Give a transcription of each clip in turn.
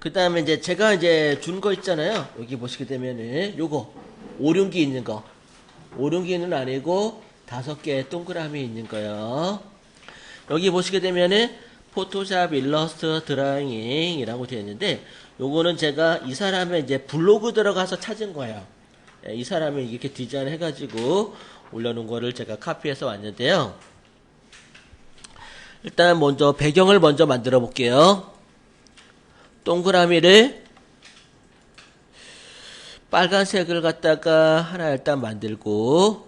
그 다음에 이제 제가 이제 준 거 있잖아요. 여기 보시게 되면은 요거 오륜기 있는 거. 오륜기는 아니고 5개의 동그라미 있는 거요. 여기 보시게 되면은 포토샵 일러스트 드라잉이라고 되어 있는데 요거는 제가 이 사람의 이제 블로그 들어가서 찾은 거예요. 예, 이 사람이 이렇게 디자인 해가지고 올려놓은 거를 제가 카피해서 왔는데요. 일단 먼저 배경을 먼저 만들어 볼게요. 동그라미를 빨간색을 갖다가 하나 일단 만들고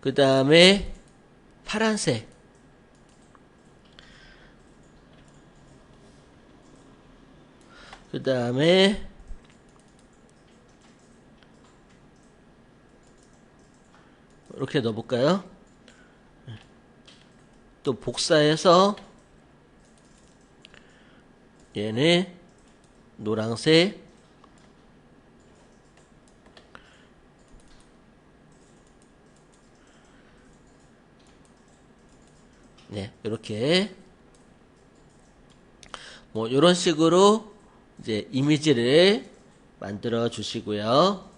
그 다음에 파란색 그 다음에 이렇게 넣어볼까요? 또 복사해서 얘는 노란색 네 이렇게 뭐 이런 식으로 이제 이미지를 만들어 주시고요.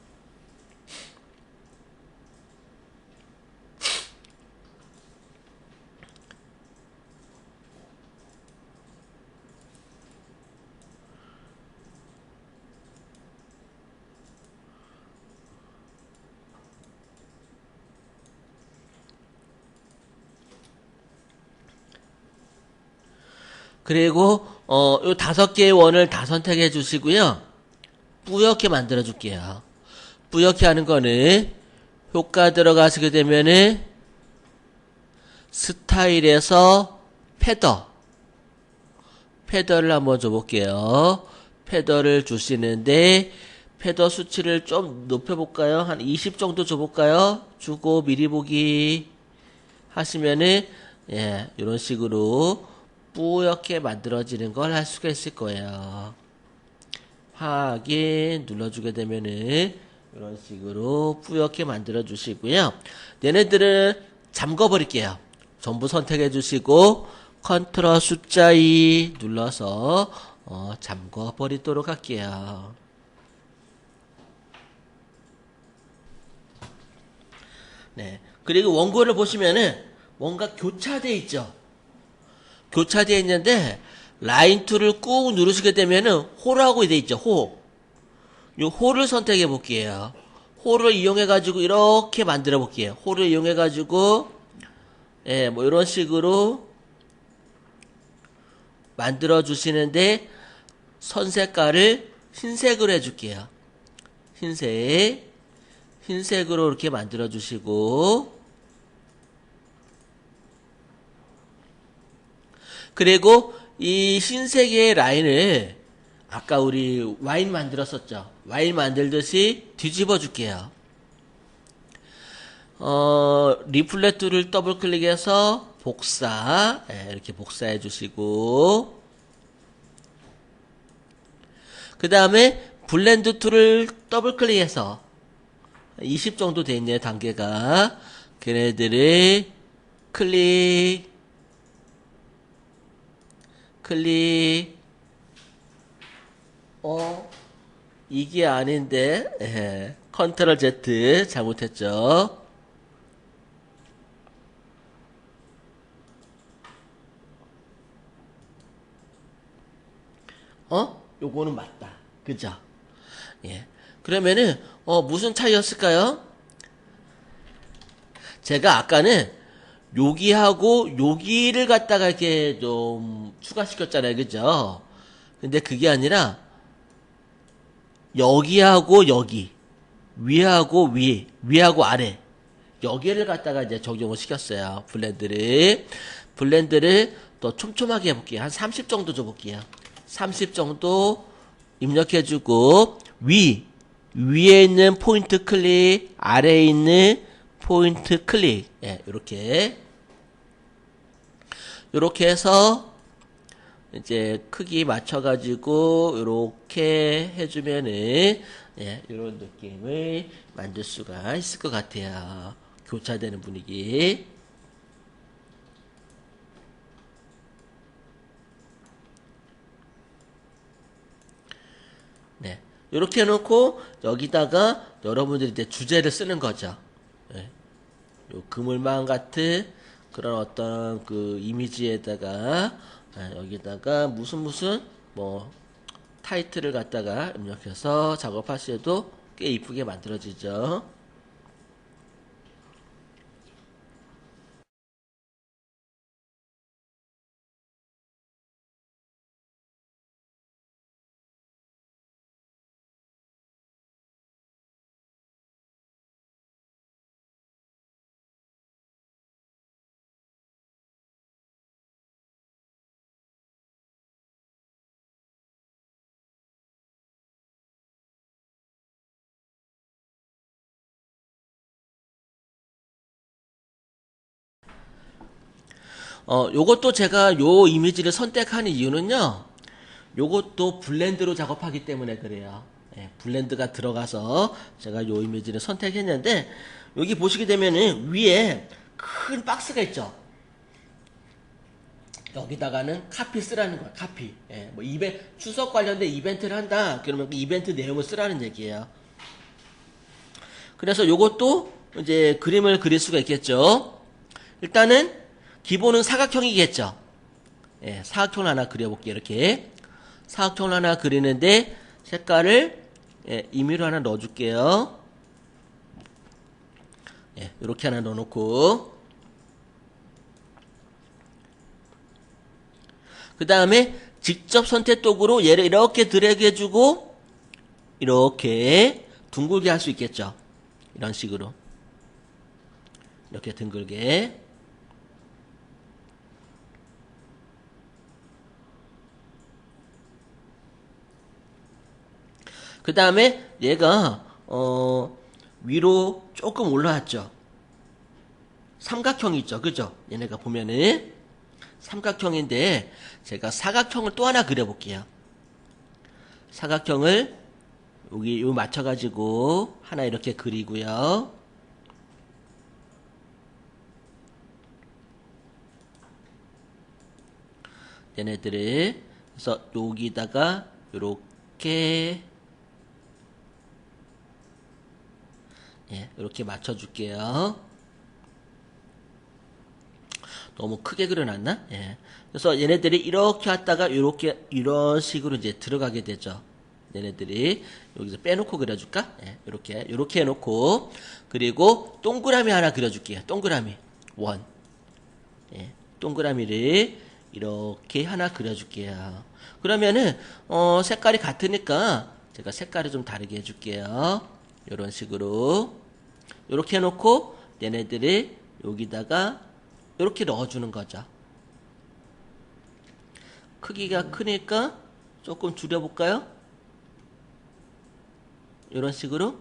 그리고 요 5개의 원을 다 선택해 주시고요. 뿌옇게 만들어 줄게요. 뿌옇게 하는 거는 효과 들어가시게 되면은 스타일에서 패더를 한번 줘볼게요. 패더를 주시는데 패더 수치를 좀 높여볼까요? 한 20 정도 줘볼까요? 주고 미리 보기 하시면은 예 이런 식으로 뿌옇게 만들어지는 걸 할 수가 있을 거예요. 확인 눌러주게 되면은 이런 식으로 뿌옇게 만들어 주시고요. 얘네들은 잠궈 버릴게요. 전부 선택해 주시고 컨트롤 숫자 2 눌러서 잠궈 버리도록 할게요. 네. 그리고 원고를 보시면은 뭔가 교차돼 있죠. 교차되어 있는데 라인 툴을 꾹 누르시게 되면은 호라고 되어 있죠. 호. 요 호를 선택해 볼게요. 호를 이용해 가지고 이렇게 만들어 볼게요. 호를 이용해 가지고 예, 뭐 이런 식으로 만들어 주시는데 선 색깔을 흰색으로 해 줄게요. 흰색으로 이렇게 만들어 주시고 그리고 이 흰색의 라인을 아까 우리 와인 만들었었죠. 와인 만들듯이 뒤집어 줄게요. 리플렛 툴을 더블 클릭해서 복사, 이렇게 복사해 주시고, 그 다음에 블렌드 툴을 더블 클릭해서 20 정도 돼 있네요, 단계가. 걔네들을 클릭, 이게 아닌데, 컨트롤 Z 잘못했죠. 요거는 맞다. 그죠? 예. 그러면은, 무슨 차이였을까요? 제가 아까는 여기하고 여기를 갖다가 이렇게 좀 추가시켰잖아요. 그죠? 근데 그게 아니라 여기하고 여기, 위하고 위하고 아래 여기를 갖다가 이제 적용을 시켰어요. 블렌드를 더 촘촘하게 해볼게요. 한 30 정도 줘볼게요. 30 정도 입력해주고 위에 있는 포인트 클릭, 아래에 있는 포인트 클릭, 예, 요렇게 해서 이제 크기 맞춰가지고 요렇게 해주면은 예, 이런 느낌을 만들 수가 있을 것 같아요. 교차되는 분위기. 네. 이렇게 해놓고 여기다가 여러분들이 이제 주제를 쓰는 거죠. 네. 요 그물망 같은 그런 어떤 그 이미지에다가 여기다가 무슨 뭐 타이틀을 갖다가 입력해서 작업하셔도 꽤 이쁘게 만들어지죠. 요것도 제가 요 이미지를 선택하는 이유는요. 요것도 블렌드로 작업하기 때문에 그래요. 예, 블렌드가 들어가서 제가 요 이미지를 선택했는데 여기 보시게 되면은 위에 큰 박스가 있죠. 여기다가는 카피 쓰라는 거야. 카피. 예, 뭐 추석 관련된 이벤트를 한다. 그러면 그 이벤트 내용을 쓰라는 얘기예요. 그래서 요것도 이제 그림을 그릴 수가 있겠죠. 일단은 기본은 사각형이겠죠. 예, 사각형을 하나 그려볼게요. 이렇게 사각형을 하나 그리는데 색깔을 임의로 하나 넣어줄게요. 예, 이렇게 하나 넣어놓고 그 다음에 직접 선택 도구로 얘를 이렇게 드래그 해주고 이렇게 둥글게 할 수 있겠죠. 이런 식으로 이렇게 둥글게. 그 다음에 얘가 위로 조금 올라왔죠. 삼각형이 있죠. 그죠? 얘네가 보면은 삼각형인데 제가 사각형을 또 하나 그려볼게요. 사각형을 여기 요 맞춰가지고 하나 이렇게 그리고요. 얘네들을 그래서 여기다가 요렇게 이렇게 맞춰줄게요. 너무 크게 그려놨나? 예. 그래서 얘네들이 이렇게 왔다가 이렇게 이런 식으로 이제 들어가게 되죠. 얘네들이 여기서 빼놓고 그려줄까? 예. 이렇게 해놓고 그리고 동그라미 하나 그려줄게요. 동그라미 원. 예. 동그라미를 이렇게 하나 그려줄게요. 그러면은 색깔이 같으니까 제가 색깔을 좀 다르게 해줄게요. 이런 식으로 이렇게 해놓고 얘네들을 여기다가 이렇게 넣어주는 거죠. 크기가 크니까 조금 줄여볼까요? 이런 식으로.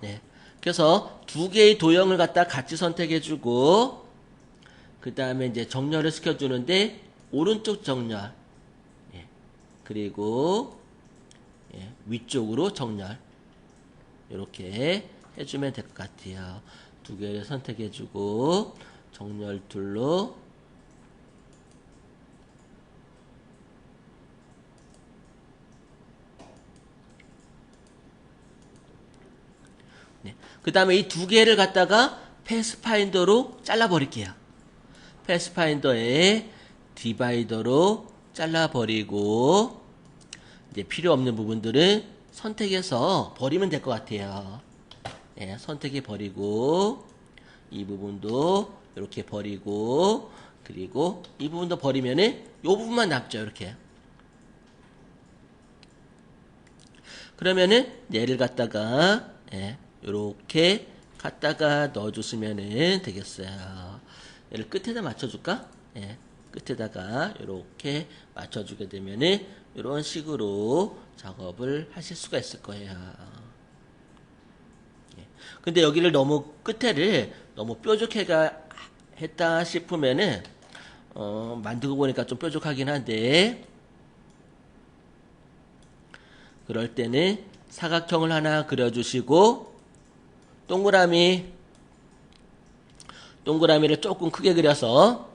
네. 그래서 두 개의 도형을 갖다 같이 선택해주고, 그 다음에 이제 정렬을 시켜주는데, 오른쪽 정렬. 예. 그리고, 위쪽으로 정렬. 이렇게 해주면 될 것 같아요. 두 개를 선택해주고 정렬 툴로 그 다음에 이 두 개를 갖다가 패스파인더로 잘라버릴게요. 패스파인더에 디바이더로 잘라버리고 이제 필요 없는 부분들은 선택해서 버리면 될 것 같아요. 예, 선택해 버리고 이 부분도 이렇게 버리고 그리고 이 부분도 버리면은 이 부분만 남죠. 이렇게. 그러면은 얘를 갖다가 이렇게 갖다가 넣어줬으면은 되겠어요. 얘를 끝에다 맞춰줄까? 예, 끝에다가 이렇게 맞춰주게 되면은 이런 식으로 작업을 하실 수가 있을 거예요. 근데 여기를 너무 끝에를 너무 뾰족해가 했다 싶으면은 만들고 보니까 좀 뾰족하긴 한데 그럴 때는 사각형을 하나 그려주시고 동그라미를 조금 크게 그려서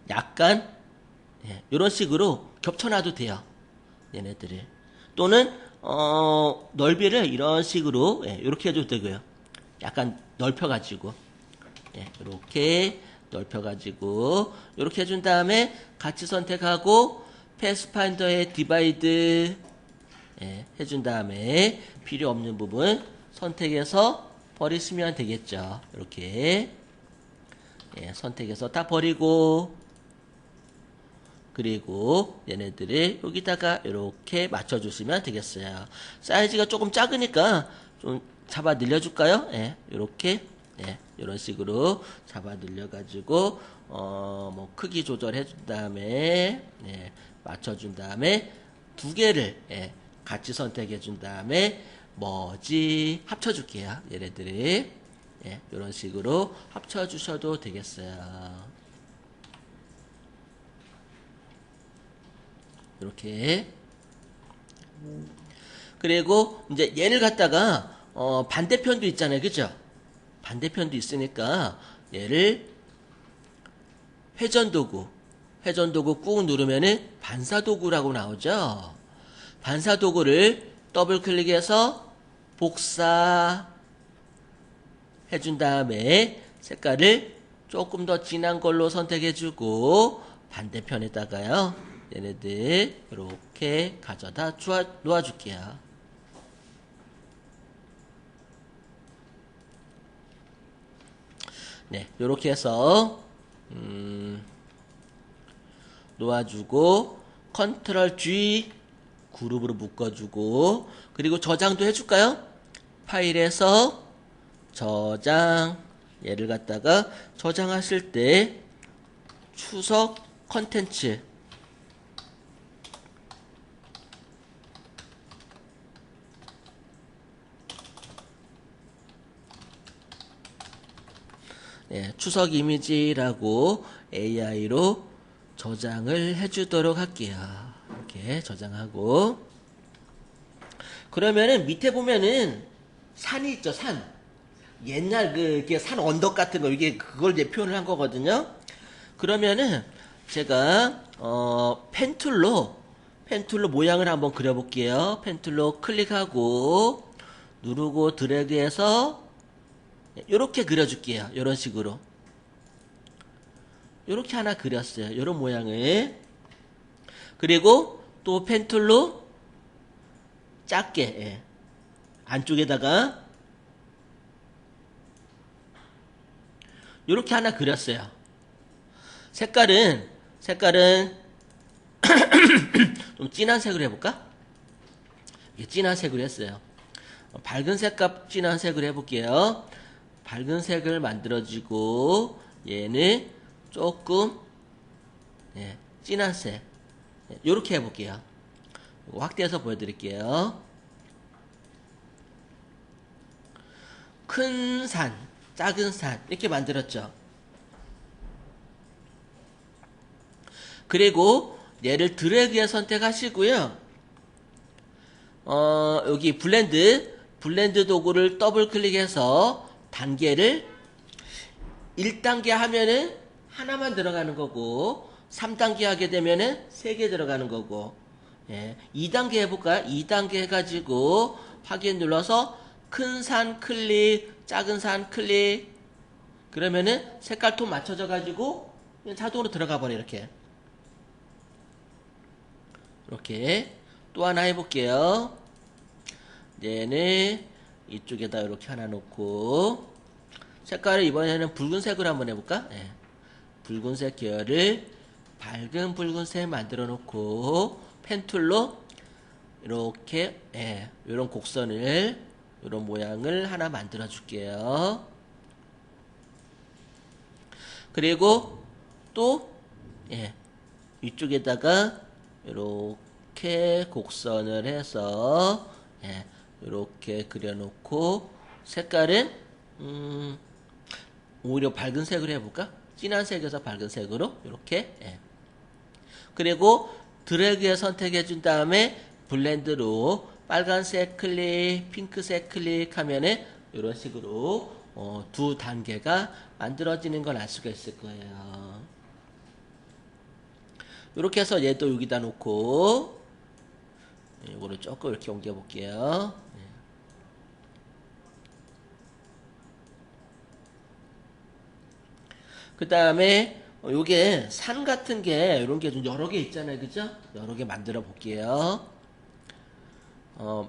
약간 이런 식으로 겹쳐놔도 돼요. 얘네들을. 또는 넓이를 이런 식으로 이렇게 해도 되고요. 약간 넓혀가지고 이렇게 넓혀가지고 이렇게 해준 다음에 같이 선택하고 패스파인더에 디바이드 해준 다음에 필요 없는 부분 선택해서 버리시면 되겠죠. 이렇게 선택해서 다 버리고 그리고 얘네들을 여기다가 이렇게 맞춰주시면 되겠어요. 사이즈가 조금 작으니까 좀 잡아 늘려줄까요? 이렇게 이런 식으로 잡아 늘려가지고 뭐 크기 조절해 준 다음에 맞춰준 다음에 두 개를 같이 선택해 준 다음에 뭐지 합쳐줄게요. 얘네들을 이런 식으로 합쳐주셔도 되겠어요. 이렇게. 그리고 이제 얘를 갖다가 반대편도 있잖아요. 그죠? 반대편도 있으니까 얘를 회전도구 꾹 누르면은 반사도구라고 나오죠. 반사도구를 더블 클릭해서 복사 해준 다음에 색깔을 조금 더 진한 걸로 선택해주고 반대편에다가요. 얘네들 이렇게 가져다 놓아줄게요. 이렇게 해서 놓아주고 컨트롤 G 그룹으로 묶어주고 그리고 저장도 해줄까요? 파일에서 저장 얘를 갖다가 저장하실 때 추석 컨텐츠 추석 이미지라고 AI로 저장을 해주도록 할게요. 이렇게 저장하고 그러면은 밑에 보면은 산이 있죠. 산 옛날 이렇게 산 언덕 같은 거 이게 그걸 이제 표현을 한 거거든요. 그러면은 제가 펜툴로 모양을 한번 그려볼게요. 펜툴로 클릭하고 누르고 드래그해서 이렇게 그려줄게요. 이런 식으로. 이렇게 하나 그렸어요. 이런 모양을. 그리고 또 펜툴로 작게 안쪽에다가 이렇게 하나 그렸어요. 색깔은 좀 진한 색으로 해볼까? 진한 색으로 했어요. 밝은 색깔 진한 색으로 해볼게요. 밝은 색을 만들어지고 얘는 조금 진한 색 이렇게 해볼게요. 확대해서 보여드릴게요. 큰 산, 작은 산 이렇게 만들었죠. 그리고 얘를 드래그해 선택하시고요. 여기 블렌드 도구를 더블 클릭해서 단계를 1단계 하면은 하나만 들어가는 거고 3단계 하게 되면은 3개 들어가는 거고 2단계 해볼까요? 2단계 해가지고 확인 눌러서 큰 산 클릭 작은 산 클릭 그러면은 색깔 톤 맞춰져 가지고 자동으로 들어가 버려. 이렇게 또 하나 해볼게요. 얘는 이쪽에다 이렇게 하나 놓고 색깔을 이번에는 붉은색으로 한번 해볼까? 붉은색 계열을 밝은 붉은색 만들어 놓고 펜툴로 이렇게 이런 곡선을 이런 모양을 하나 만들어 줄게요. 그리고 또 이쪽에다가 이렇게 곡선을 해서 이렇게 그려놓고 색깔은 오히려 밝은 색으로 해볼까? 진한 색에서 밝은 색으로 이렇게 그리고 드래그에 선택해 준 다음에 블렌드로 빨간색 클릭, 핑크색 클릭하면은 이런 식으로 두 단계가 만들어지는 걸 알 수가 있을 거예요. 이렇게 해서 얘도 여기다 놓고 이거를 조금 이렇게 옮겨 볼게요. 그 다음에 요게 산 같은 게 이런 게 좀 여러 개 있잖아요, 그죠? 여러 개 만들어 볼게요.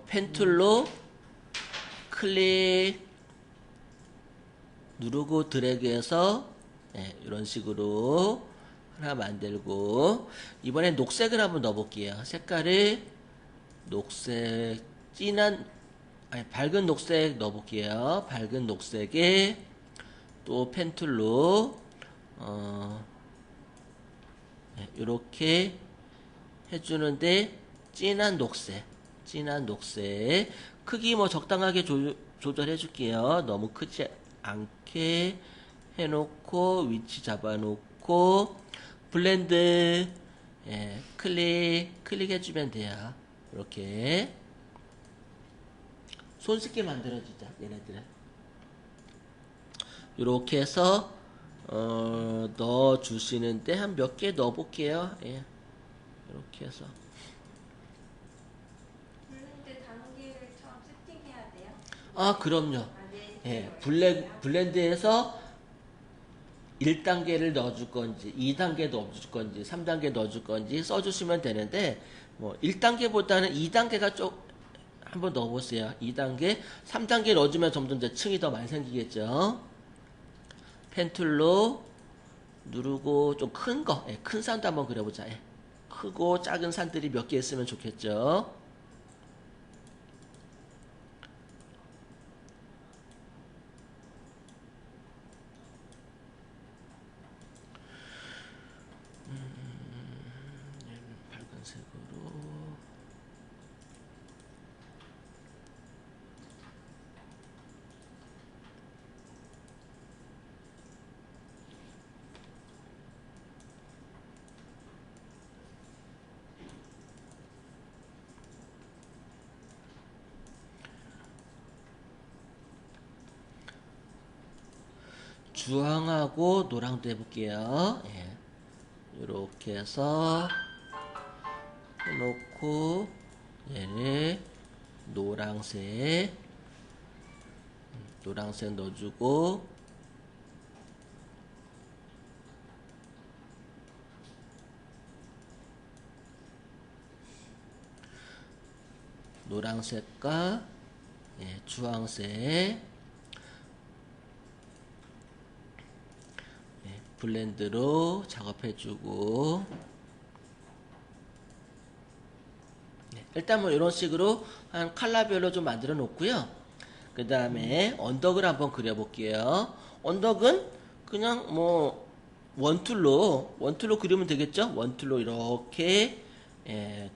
펜 툴로 클릭 누르고 드래그해서 이런 식으로 하나 만들고, 이번엔 녹색을 한번 넣어 볼게요. 색깔을 녹색 진한 밝은 녹색 넣어 볼게요. 밝은 녹색에 또 펜 툴로 이렇게 해주는데 진한 녹색 크기 뭐 적당하게 조절해 줄게요. 너무 크지 않게 해놓고 위치 잡아놓고 블렌드 클릭해주면 돼요. 이렇게 손쉽게 만들어지자 얘네들은. 이렇게 해서 넣어 주시는데 한 몇 개 넣어 볼게요. 이렇게 해서 블렌드 단계를 처음 세팅해야 돼요? 그럼요. 네. 블렌드에서 1단계를 넣어줄 건지 2단계 넣어줄 건지 3단계 넣어줄 건지 써주시면 되는데, 뭐 1단계보다는 2단계가 좀 한번 넣어보세요. 2단계 3단계 넣어주면 점점 이제 층이 더 많이 생기겠죠. 펜 툴로 누르고 좀 큰 거, 큰 산도 한번 그려보자. 크고 작은 산들이 몇 개 있으면 좋겠죠. 얘는 밝은색으로. 주황하고 노랑도 해볼게요. 이렇게 해서 해놓고 얘를 노랑색 넣어주고, 노랑색과 주황색 블렌드로 작업해주고, 일단 뭐 이런 식으로 한 컬러별로 좀 만들어 놓고요. 그 다음에 언덕을 한번 그려볼게요. 언덕은 그냥 뭐 원툴로 그리면 되겠죠. 원툴로 이렇게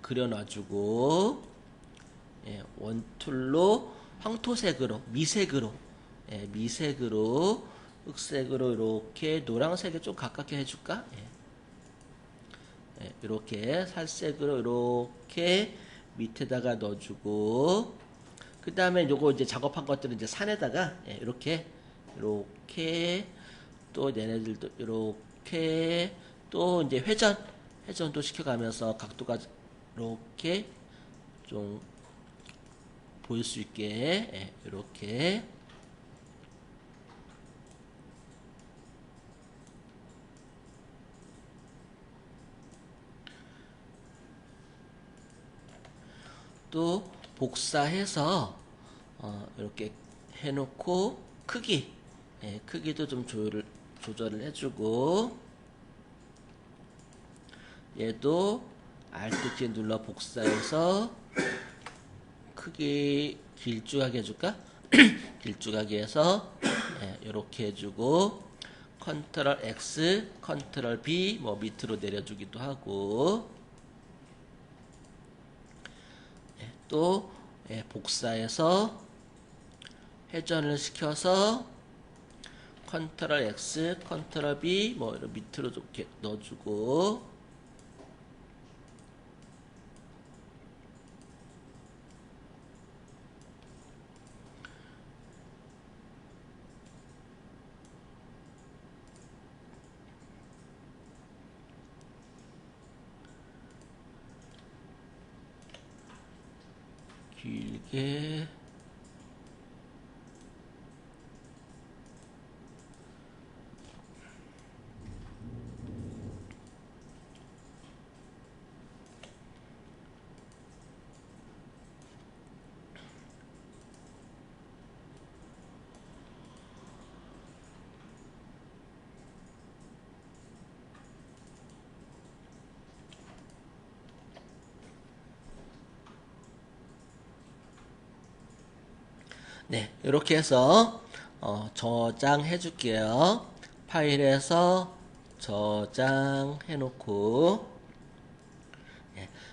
그려 놔주고, 원툴로 황토색으로 미색으로 흑색으로 이렇게 노란색에 좀 가깝게 해줄까? 이렇게 살색으로 이렇게 밑에다가 넣어주고, 그 다음에 요거 이제 작업한 것들은 이제 산에다가 이렇게 또 얘네들도 이렇게 또 이제 회전도 시켜가면서 각도가 이렇게 좀 보일 수 있게 이렇게. 또 복사해서 이렇게 해놓고 크기도 좀 조절을 해주고, 얘도 Alt 키 눌러 복사해서 크기 길쭉하게 해줄까? 길쭉하게 해서 이렇게 해주고, 컨트롤 X, 컨트롤 B 뭐 밑으로 내려주기도 하고, 또 복사해서 회전을 시켜서 컨트롤 X, 컨트롤 B 뭐 이런 밑으로 좀 이렇게 넣어주고, 길게 네, 이렇게 해서 저장해 줄게요. 파일에서 저장해 놓고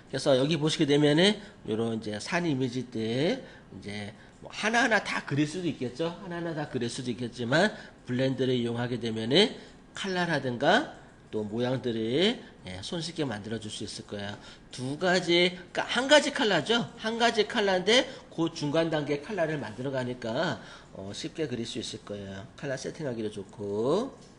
그래서 여기 보시게 되면은 요런 이제 산 이미지들 이제 뭐 하나하나 다 그릴 수도 있겠죠. 하나하나 다 그릴 수도 있겠지만 블렌드를 이용하게 되면은 칼라라든가 또 모양들을 손쉽게 만들어 줄 수 있을 거예요. 두 가지, 그러니까 한 가지 칼라죠. 한 가지 칼라인데 그 중간 단계 칼라를 만들어 가니까 쉽게 그릴 수 있을 거예요. 칼라 세팅하기도 좋고.